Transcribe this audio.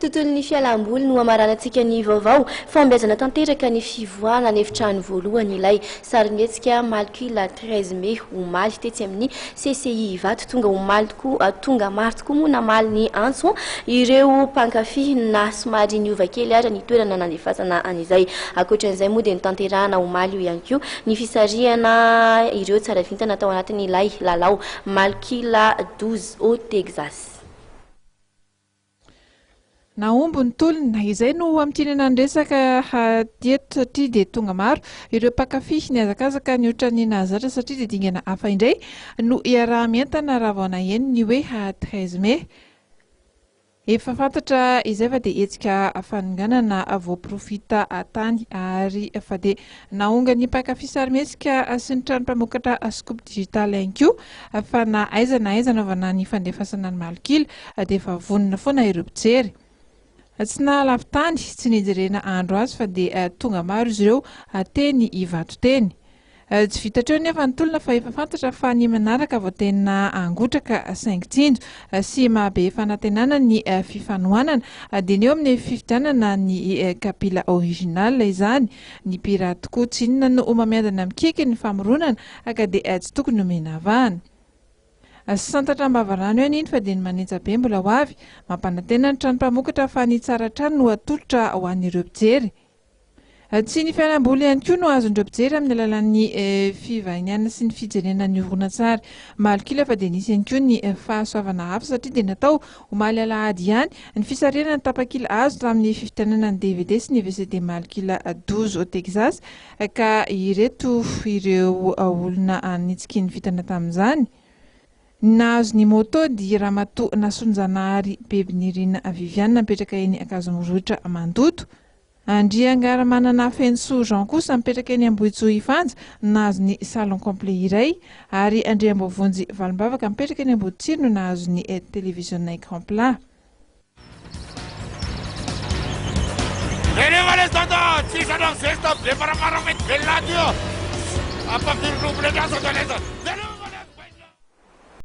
Tontolon'ny fialamboly no amaranantsika ny vaovao fambezana tanteraka ny fivoahana ny efitrano voalohany ilay sarimihetsika malkila 13 mai omaly tetsy amin'ny CCI Ivato tonga maro tokoa moa namaly ny antso ireo mpankafy na somary niova kely ary ny toerana nandefasana an'izay ankoatran'izay moa dia nitanterahana omaly io ihany koa ny fisarihana ireo tsara vintana tao anatin'ilay lalao malkila 12 au Texas. Naombo ny tolona izay no amtinana ny resaka hatieto satria dia tonga maro ireo mpankafy ny azakazaka ny ohatran'ny nahazatra satria dia dingana hafa indray no iaraha-mientana raha vao naheno ny hoe 13 mai. Efa fantatra izay fa dia hetsika fanonganana voaprofita tany ary fa dia nahonga ny mpankafy sarimihetsika sy ny trano mpamokatra scoop digital ihany koa fa na aiza na aiza naovana ny fandefasana ny malokila dia efa vonona foana ireo mpijery. Tsy nahalava tany tsy nijerena andro azy fa dia tonga maro izy ireo teny Ivato teny. Tsy vitatreo nefa ny tolona fa efa fantatra fa ny manaraka vao tena angotraka saingitsinjo sy mahabe fanantenana ny fifanohanana dia ny eo amin'ny fifidianana ny kapila original izany ny pirate koa tsy inona no mamiadana mikiky ny famoronana ka dia tsy tokony nomena avahana. Santatra ambavarano eny iny fa dia ny manetsa be mbola ho avy mampanantena ny trano mpamokatra fa ny tsara trano no atolotra ho an'ireo mpijery. Tsy ny fialamboly ihany koa no azon'ireo mpijery amin'ny alalan'ny fivahiniana sy ny fijerena ny horonan-tsary malokila fa dia nisy ihany koa ny fahasoavana hafa satria dia natao omaly alahady ihany ny fisarihana ny tapakila azo tamin'ny fifidianana ny DVD sy ny VCD malokila 12 au Texas ka ireto ireo olona nitsiki ny vitana tamin'izany. Nahazo ny moto dia Ramatoa Nasonjanahary Bebinirina Viviane mipetraka eny Akazomorotra Mandoto. Andriangaramanana Fenso Jean kosa mipetraka eny Ambohitsoa Ifanja nahazo ny salon complet iray ary Andriambovonjy Valimbavaka mipetraka eny Amboditsiry no nahazo ny télévision écran plat. Stop,